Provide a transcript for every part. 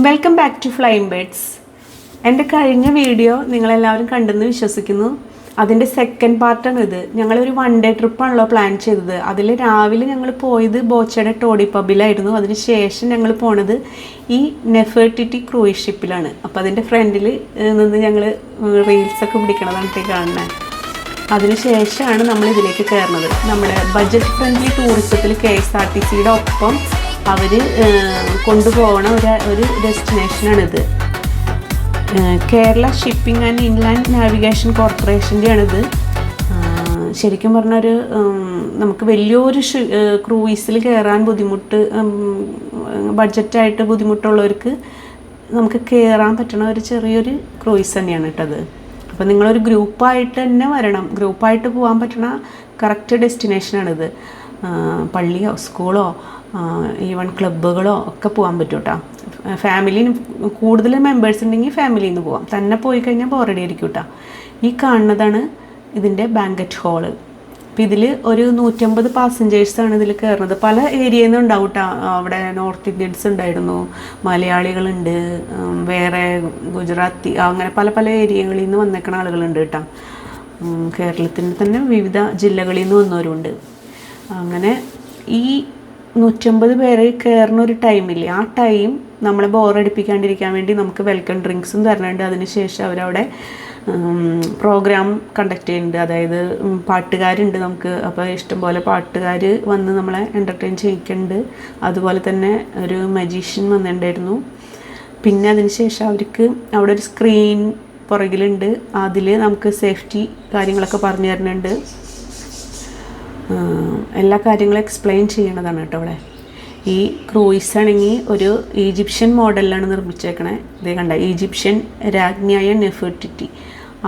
Welcome back to flying birds. എൻ്റെ കഴിഞ്ഞ video നിങ്ങളെല്ലാവരും കണ്ടെന്ന് വിശ്വസിക്കുന്നു. അതിൻ്റെ സെക്കൻഡ് പാർട്ടാണ് ഇത്. ഞങ്ങളൊരു 1 ഡേ ട്രിപ്പാണല്ലോ പ്ലാൻ ചെയ്തത്. അതിൽ രാവിലെ ഞങ്ങൾ പോയത് ബോച്ചയുടെ ടോഡി പബ്ബിലായിരുന്നു. അതിന് ശേഷം ഞങ്ങൾ പോണത് ഈ നെഫേർട്ടിറ്റി ക്രൂയിസ് ഷിപ്പിലാണ്. അപ്പോൾ അതിൻ്റെ ഫ്രണ്ടിൽ നിന്ന് ഞങ്ങൾ റീൽസൊക്കെ പിടിക്കണതാണ് കാണുന്നത്. അതിനുശേഷമാണ് നമ്മൾ ഇതിലേക്ക് കയറുന്നത്. നമ്മുടെ ബഡ്ജറ്റ് ഫ്രണ്ട്ലി ടൂറിസത്തിൽ KSRTCയുടെ ഒപ്പം അവർ കൊണ്ടുപോകണ ഒരു ഡെസ്റ്റിനേഷനാണിത്. Kerala shipping and inland navigation കോർപ്പറേഷൻ്റെയാണിത്. ശരിക്കും പറഞ്ഞാൽ നമുക്ക് വലിയൊരു ക്രൂയിസിൽ കയറാൻ ബഡ്ജറ്റായിട്ട് ബുദ്ധിമുട്ടുള്ളവർക്ക് നമുക്ക് കയറാൻ പറ്റണ ഒരു ചെറിയൊരു ക്രൂയിസ് തന്നെയാണ് കേട്ടത്. അപ്പോൾ നിങ്ങളൊരു ഗ്രൂപ്പായിട്ട് തന്നെ വരണം. ഗ്രൂപ്പായിട്ട് പോകാൻ പറ്റണ കറക്റ്റ് ഡെസ്റ്റിനേഷനാണിത്. പള്ളിയോ സ്കൂളോ ഈവൻ ക്ലബ്ബുകളോ ഒക്കെ പോകാൻ പറ്റും കേട്ടോ. ഫാമിലിന് കൂടുതൽ മെമ്പേഴ്സ് ഉണ്ടെങ്കിൽ ഫാമിലിയിൽ നിന്ന് പോകാം. തന്നെ പോയി കഴിഞ്ഞാൽ ബോറടി ആയിരിക്കും കേട്ടോ. ഈ കാണുന്നതാണ് ഇതിൻ്റെ ബാങ്കറ്റ് ഹാള്. അപ്പോൾ ഇതിൽ ഒരു 150 പാസഞ്ചേഴ്സാണ് ഇതിൽ കയറുന്നത്. പല ഏരിയയിൽ നിന്നും ഉണ്ടാവും കേട്ടോ. അവിടെ നോർത്ത് ഇന്ത്യൻസ് ഉണ്ടായിരുന്നു, മലയാളികളുണ്ട്, വേറെ ഗുജറാത്തി, അങ്ങനെ പല പല ഏരിയകളിൽ നിന്ന് വന്നേക്കുന്ന ആളുകളുണ്ട് കേട്ടോ. കേരളത്തിൻ്റെ തന്നെ വിവിധ ജില്ലകളിൽ നിന്ന് വന്നവരുണ്ട്. അങ്ങനെ ഈ 150 പേര് കയറുന്ന ഒരു ടൈമില്ലേ, ആ ടൈം നമ്മളെ ബോറടിപ്പിക്കാണ്ടിരിക്കാൻ വേണ്ടി നമുക്ക് വെൽക്കം ഡ്രിങ്ക്സും തരുന്നുണ്ട്. അതിനുശേഷം അവരവിടെ പ്രോഗ്രാം കണ്ടക്ട് ചെയ്യുന്നുണ്ട്. അതായത് പാട്ടുകാരുണ്ട് നമുക്ക്. അപ്പോൾ ഇഷ്ടംപോലെ പാട്ടുകാർ വന്ന് നമ്മളെ എൻ്റർടൈൻ ചെയ്യിക്കുന്നുണ്ട്. അതുപോലെ തന്നെ ഒരു മജീഷ്യൻ വന്നിട്ടുണ്ടായിരുന്നു. പിന്നെ അതിനുശേഷം അവർക്ക് അവിടെ ഒരു സ്ക്രീൻ പുറകിലുണ്ട്. അതിൽ നമുക്ക് സേഫ്റ്റി കാര്യങ്ങളൊക്കെ പറഞ്ഞു തരുന്നുണ്ട്. എല്ലാ കാര്യങ്ങളും എക്സ്പ്ലെയിൻ ചെയ്യണതാണ് കേട്ടോ അവിടെ. ഈ ക്രൂയിസ് ആണെങ്കിൽ ഒരു ഈജിപ്ഷ്യൻ മോഡലിലാണ് നിർമ്മിച്ചേക്കണേ. ഇതേ കണ്ട, ഈജിപ്ഷ്യൻ രാജ്ഞിയായ നെഫേർട്ടിറ്റി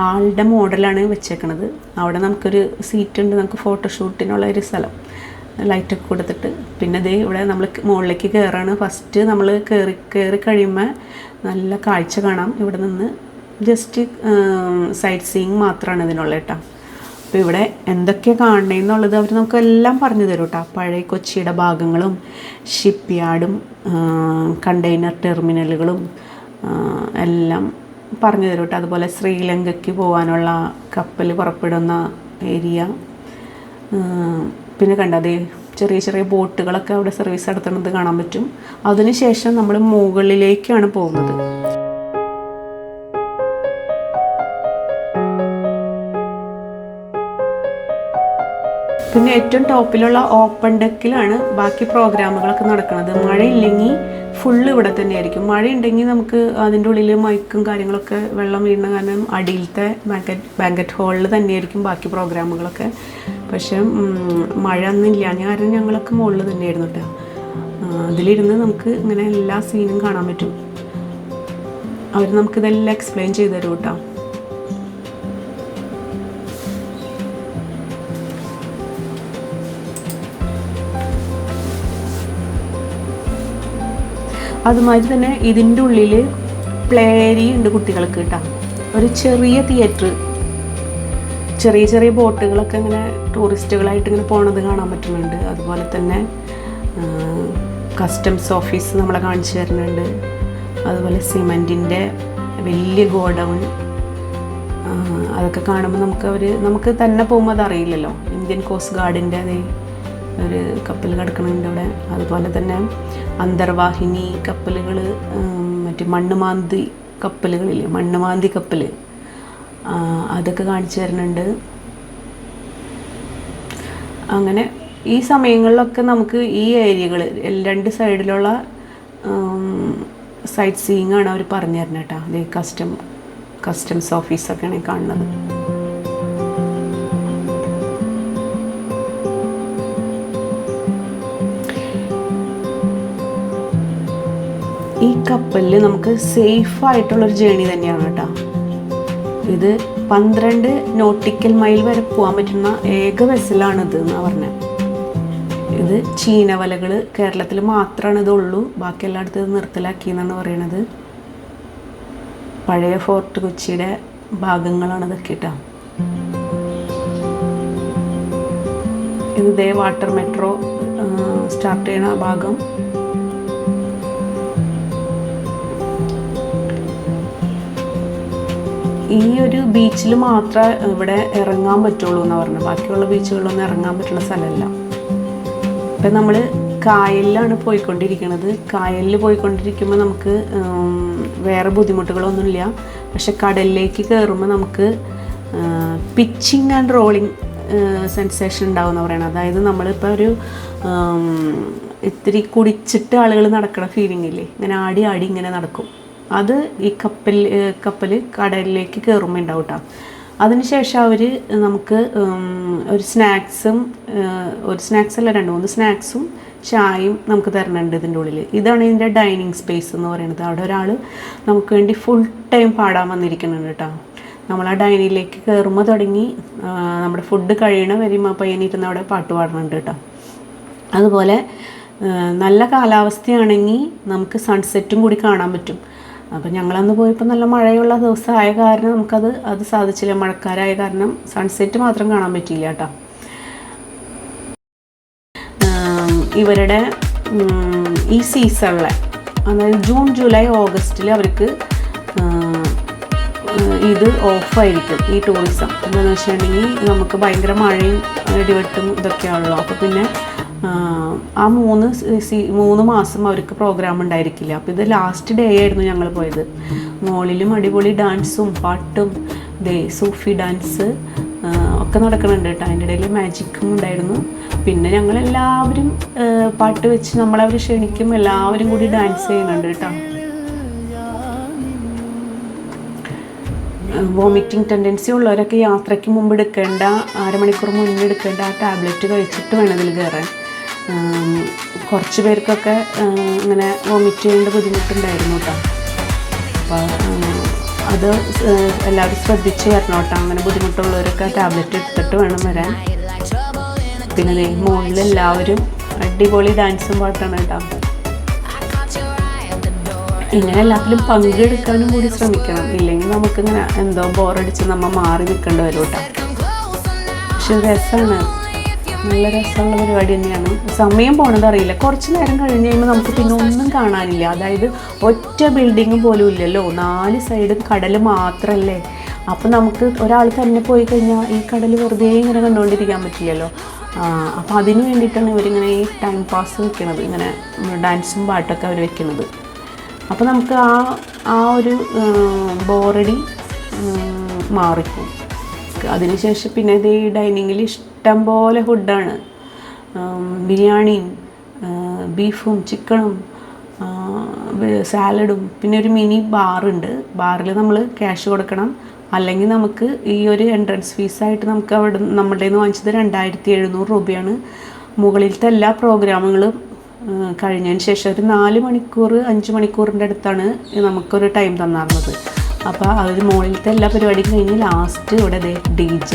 ആളുടെ മോഡലാണ് വെച്ചേക്കണത്. അവിടെ നമുക്കൊരു സീറ്റ് ഉണ്ട്, നമുക്ക് ഫോട്ടോഷൂട്ടിനുള്ള ഒരു സ്ഥലം, ലൈറ്റൊക്കെ കൊടുത്തിട്ട്. പിന്നെ ദേ ഇവിടെ നമ്മൾ മുകളിലേക്ക് കയറാണ്. ഫസ്റ്റ് നമ്മൾ കയറി കഴിയുമ്പോൾ നല്ല കാഴ്ച കാണാം. ഇവിടെ നിന്ന് ജസ്റ്റ് സൈറ്റ് സീയിങ് മാത്രമാണ് ഇതിനുള്ള കേട്ടോ. അപ്പോൾ ഇവിടെ എന്തൊക്കെ കാണണമെന്നുള്ളത് അവർ നമുക്കെല്ലാം പറഞ്ഞു തരും കേട്ടോ. പഴയ കൊച്ചിയുടെ ഭാഗങ്ങളും ഷിപ്പ് യാർഡും കണ്ടെയ്നർ ടെർമിനലുകളും എല്ലാം പറഞ്ഞു തരും കേട്ടോ. അതുപോലെ ശ്രീലങ്കയ്ക്ക് പോകാനുള്ള കപ്പൽ പുറപ്പെടുന്ന ഏരിയ. പിന്നെ കണ്ടതേ ചെറിയ ചെറിയ ബോട്ടുകളൊക്കെ അവിടെ സർവീസ് നടത്തുന്നത് കാണാൻ പറ്റും. അതിനുശേഷം നമ്മൾ മുകളിലേക്കാണ് പോകുന്നത്. പിന്നെ ഏറ്റവും ടോപ്പിലുള്ള ഓപ്പൺ ഡെക്കിലാണ് ബാക്കി പ്രോഗ്രാമുകളൊക്കെ നടക്കുന്നത്. മഴയില്ലെങ്കിൽ ഫുള്ള് ഇവിടെ തന്നെയായിരിക്കും. മഴയുണ്ടെങ്കിൽ നമുക്ക് അതിൻ്റെ ഉള്ളിൽ മൈക്കും കാര്യങ്ങളൊക്കെ വെള്ളം വീഴുന്ന കാരണം അടിയിലത്തെ ബാങ്കറ്റ് ഹാളിൽ തന്നെയായിരിക്കും ബാക്കി പ്രോഗ്രാമുകളൊക്കെ. പക്ഷേ മഴ ഒന്നും ഇല്ല, കാരണം ഞങ്ങളൊക്കെ മുകളിൽ തന്നെയായിരുന്നു കേട്ടോ. അതിലിരുന്ന് നമുക്ക് ഇങ്ങനെ എല്ലാ സീനും കാണാൻ പറ്റും. അവർ നമുക്കിതെല്ലാം എക്സ്പ്ലെയിൻ ചെയ്തു തരും കേട്ടോ. അതുമാതിരി തന്നെ ഇതിൻ്റെ ഉള്ളിൽ പ്ലേ ഏരിയ ഉണ്ട് കുട്ടികൾക്ക് കേട്ടോ. ഒരു ചെറിയ തിയേറ്റർ, ചെറിയ ചെറിയ ബോട്ടുകളൊക്കെ ഇങ്ങനെ ടൂറിസ്റ്റുകളായിട്ട് ഇങ്ങനെ പോണത് കാണാൻ പറ്റുന്നുണ്ട്. അതുപോലെ തന്നെ കസ്റ്റംസ് ഓഫീസ് നമ്മളെ കാണിച്ചു തരുന്നുണ്ട്. അതുപോലെ സിമെൻറ്റിൻ്റെ വലിയ ഗോഡൗൺ, അതൊക്കെ കാണുമ്പോൾ നമുക്ക് തന്നെ പോകുമ്പോൾ അതറിയില്ലല്ലോ. ഇന്ത്യൻ കോസ്റ്റ് ഗാർഡിൻ്റെ ഒരു കപ്പൽ കിടക്കുന്നുണ്ട് ഇവിടെ. അതുപോലെ തന്നെ അന്തർവാഹിനി കപ്പലുകൾ, മറ്റേ മണ്ണുമാന്തി കപ്പലുകളില്ലേ, മണ്ണുമാന്തി കപ്പൽ, അതൊക്കെ കാണിച്ചു തരുന്നുണ്ട്. അങ്ങനെ ഈ സമയങ്ങളിലൊക്കെ നമുക്ക് ഈ ഏരിയകൾ 2 സൈഡിലുള്ള സൈറ്റ് സീയിങ് ആണ് അവർ പറഞ്ഞു തരുന്നത് കേട്ടോ. അതേ കസ്റ്റംസ് ഓഫീസൊക്കെയാണ് കാണുന്നത്. ഈ കപ്പലിൽ നമുക്ക് സേഫായിട്ടുള്ളൊരു ജേണി തന്നെയാണ് കേട്ടോ. ഇത് 12 നോട്ടിക്കൽ മൈൽ വരെ പോകാൻ പറ്റുന്ന ഏക വെസലാണിത് എന്നാണ് പറഞ്ഞത്. ഇത് ചീനവലകൾ കേരളത്തിൽ മാത്രമാണ് ഇതുള്ളൂ, ബാക്കി എല്ലായിടത്തും നിർത്തലാക്കി എന്നാണ് പറയണത്. പഴയ ഫോർട്ട് കൊച്ചിയുടെ ഭാഗങ്ങളാണ് ഇതൊക്കെ കേട്ടോ. ഇത് വാട്ടർ മെട്രോ സ്റ്റാർട്ട് ചെയ്യണ ഭാഗം. ഈ ഒരു ബീച്ചിൽ മാത്രമേ ഇവിടെ ഇറങ്ങാൻ പറ്റുള്ളൂ എന്ന് പറഞ്ഞു. ബാക്കിയുള്ള ബീച്ചുകളിലൊന്നും ഇറങ്ങാൻ പറ്റുന്ന സ്ഥലമല്ല. ഇപ്പം നമ്മൾ കായലിലാണ് പോയിക്കൊണ്ടിരിക്കുന്നത്. കായലിൽ പോയിക്കൊണ്ടിരിക്കുമ്പോൾ നമുക്ക് വേറെ ബുദ്ധിമുട്ടുകളൊന്നുമില്ല. പക്ഷെ കടലിലേക്ക് കയറുമ്പോൾ നമുക്ക് പിച്ചിങ് ആൻഡ് റോളിങ് സെൻസേഷൻ ഉണ്ടാവുമെന്ന് പറയണം. അതായത് നമ്മളിപ്പോൾ ഒരു ഇത്തിരി കുടിച്ചിട്ട് ആളുകൾ നടക്കുന്ന ഫീലിംഗ് ഇല്ലേ, ഇങ്ങനെ ആടി ആടി ഇങ്ങനെ നടക്കും. അത് ഈ കപ്പൽ കടലിലേക്ക് കയറുമ്പോൾ ഉണ്ടാവും കേട്ടോ. അതിനുശേഷം അവർ നമുക്ക് ഒരു സ്നാക്സും അല്ല 2-3 സ്നാക്സും ചായയും നമുക്ക് തരുന്നുണ്ട് ഇതിൻ്റെ ഉള്ളിൽ. ഇതാണ് ഇതിൻ്റെ ഡൈനിങ് സ്പേസ് എന്ന് പറയുന്നത്. അവിടെ ഒരാൾ നമുക്ക് വേണ്ടി ഫുൾ ടൈം പാടാൻ വന്നിരിക്കുന്നുണ്ട് കേട്ടോ. നമ്മൾ ആ ഡൈനിങ്ങിലേക്ക് കയറുമ്പോൾ തുടങ്ങി നമ്മുടെ ഫുഡ് കഴിയണ വരെയും ആ പയ്യനിരുന്ന് അവിടെ പാട്ട് പാടുന്നുണ്ട് കേട്ടോ. അതുപോലെ നല്ല കാലാവസ്ഥയാണെങ്കിൽ നമുക്ക് സൺസെറ്റും കൂടി കാണാൻ പറ്റും. അപ്പം ഞങ്ങളന്ന് പോയപ്പോൾ നല്ല മഴയുള്ള ദിവസമായ കാരണം അത് സാധിച്ചില്ല. മഴക്കാരായ കാരണം സൺസെറ്റ് മാത്രം കാണാൻ പറ്റിയില്ല കേട്ടോ. ഇവരുടെ ഈ സീസണിലെ, അതായത് ജൂൺ ജൂലൈ ഓഗസ്റ്റിൽ അവർക്ക് ഇത് ഓഫായിരിക്കും ഈ ടൂറിസം. എന്താണെന്ന് വെച്ചിട്ടുണ്ടെങ്കിൽ നമുക്ക് ഭയങ്കര മഴയും ഇടിവെട്ടും ഇതൊക്കെയാണല്ലോ. അപ്പോൾ പിന്നെ ആ 3 മാസം അവർക്ക് പ്രോഗ്രാം ഉണ്ടായിരിക്കില്ല. അപ്പോൾ ഇത് ലാസ്റ്റ് ഡേ ആയിരുന്നു ഞങ്ങൾ പോയത്. മോളിലും അടിപൊളി ഡാൻസും പാട്ടും സൂഫി ഡാൻസ് ഒക്കെ നടക്കുന്നുണ്ട് കേട്ടോ. അതിൻ്റെ ഇടയിൽ മാജിക്കും ഉണ്ടായിരുന്നു. പിന്നെ ഞങ്ങളെല്ലാവരും പാട്ട് വെച്ച് നമ്മളവർ ക്ഷണിക്കും, എല്ലാവരും കൂടി ഡാൻസ് ചെയ്യുന്നുണ്ട് കേട്ടോ. വോമിറ്റിംഗ് ടെൻഡൻസി ഉള്ളവരൊക്കെ യാത്രയ്ക്ക് മുമ്പ് എടുക്കേണ്ട, 1/2 മണിക്കൂർ മുന്നേ എടുക്കേണ്ട ആ ടാബ്ലറ്റ് കഴിച്ചിട്ട് വേണം ഇതിൽ കയറാൻ. കുറച്ച് പേർക്കൊക്കെ ഇങ്ങനെ വോമിറ്റ് ചെയ്യേണ്ട ബുദ്ധിമുട്ടുണ്ടായിരുന്നു കേട്ടോ. അപ്പോൾ അത് എല്ലാവരും ശ്രദ്ധിച്ച് വരണം കേട്ടോ. അങ്ങനെ ബുദ്ധിമുട്ടുള്ളവരൊക്കെ ടാബ്ലറ്റ് എടുത്തിട്ട് വേണം വരാൻ. പിന്നെ മുകളിലെല്ലാവരും അടിപൊളി ഡാൻസും പാട്ടാണ് കേട്ടോ. ഇങ്ങനെ എല്ലാത്തിലും പങ്കെടുക്കാനും കൂടി ശ്രമിക്കണം. ഇല്ലെങ്കിൽ നമുക്കിങ്ങനെ എന്തോ ബോറടിച്ച് നമ്മൾ മാറി നിൽക്കേണ്ടി വരും കേട്ടോ. പക്ഷെ രസമാണ്, നല്ല രസമുള്ള പരിപാടി തന്നെയാണ്. സമയം പോണത് അറിയില്ല. കുറച്ച് നേരം കഴിഞ്ഞ് കഴിയുമ്പോൾ നമുക്ക് പിന്നെ ഒന്നും കാണാനില്ല. അതായത് ഒറ്റ ബിൽഡിങ് പോലും ഇല്ലല്ലോ, 4 സൈഡും കടൽ മാത്രമല്ലേ. അപ്പോൾ നമുക്ക് ഒരാൾ തന്നെ പോയി കഴിഞ്ഞാൽ ഈ കടൽ വെറുതെ ഇങ്ങനെ കണ്ടുകൊണ്ടിരിക്കാൻ പറ്റില്ലല്ലോ. അപ്പോൾ അതിന് വേണ്ടിയിട്ടാണ് ഇവരിങ്ങനെ ഈ ടൈം പാസ് വെക്കുന്നത്, ഇങ്ങനെ ഡാൻസും പാട്ടൊക്കെ അവർ വെക്കുന്നത്. അപ്പോൾ നമുക്ക് ആ ഒരു ബോറടി മാറിക്കും. അതിനുശേഷം പിന്നെ ഇത് ഈ ഡൈനിങ്ങിൽ ഇഷ്ടം പോലെ ഫുഡാണ്. ബിരിയാണിയും ബീഫും ചിക്കനും സാലഡും പിന്നെ ഒരു മിനി ബാറുണ്ട്. ബാറിൽ നമ്മൾ ക്യാഷ് കൊടുക്കണം. അല്ലെങ്കിൽ നമുക്ക് ഈ ഒരു എൻട്രൻസ് ഫീസായിട്ട് നമുക്ക് അവിടെ നമ്മുടെ നിന്ന് വാങ്ങിച്ചത് 2700 രൂപയാണ്. മുകളിലത്തെ എല്ലാ പ്രോഗ്രാമുകളും കഴിഞ്ഞതിന് ശേഷം ഒരു 4 മണിക്കൂർ 5 മണിക്കൂറിൻ്റെ അടുത്താണ് നമുക്കൊരു ടൈം തന്നിരുന്നത്. അപ്പോൾ അത് മുകളിലത്തെ എല്ലാ പരിപാടിയും കഴിഞ്ഞ് ലാസ്റ്റ് ഇവിടെ DJ,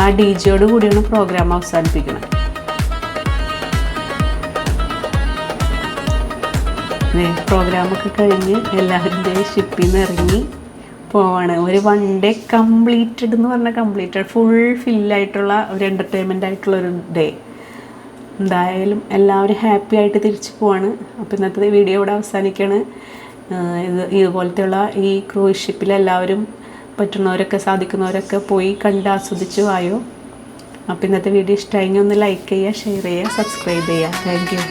ആ DJയോട് കൂടിയാണ് പ്രോഗ്രാം അവസാനിപ്പിക്കുന്നത്. പ്രോഗ്രാമൊക്കെ കഴിഞ്ഞ് എല്ലാവരും ഷിപ്പിൽ നിന്ന് ഇറങ്ങി പോവാണ്. ഒരു 1 ഡേ കംപ്ലീറ്റഡ് എന്ന് പറഞ്ഞാൽ കംപ്ലീറ്റഡ് ഫുൾ ഫില്ലായിട്ടുള്ള ഒരു എൻ്റർടൈൻമെൻ്റ് ആയിട്ടുള്ളൊരു ഡേ. എന്തായാലും എല്ലാവരും ഹാപ്പി ആയിട്ട് തിരിച്ചു പോവാണ്. അപ്പോൾ ഇന്നത്തെ വീഡിയോ ഇവിടെ അവസാനിക്കുകയാണ്. ഇതുപോലത്തെയുള്ള ഈ ക്രൂയിസ് ഷിപ്പിൽ എല്ലാവരും പറ്റുന്നവരൊക്കെ സാധിക്കുന്നവരൊക്കെ പോയി കണ്ട് ആസ്വദിച്ചു വായോ. അപ്പോൾ ഇന്നത്തെ വീഡിയോ ഇഷ്ടമായെങ്കിൽ ഒന്ന് ലൈക്ക് ചെയ്യുക, ഷെയർ ചെയ്യുക, സബ്സ്ക്രൈബ് ചെയ്യുക. Thank you.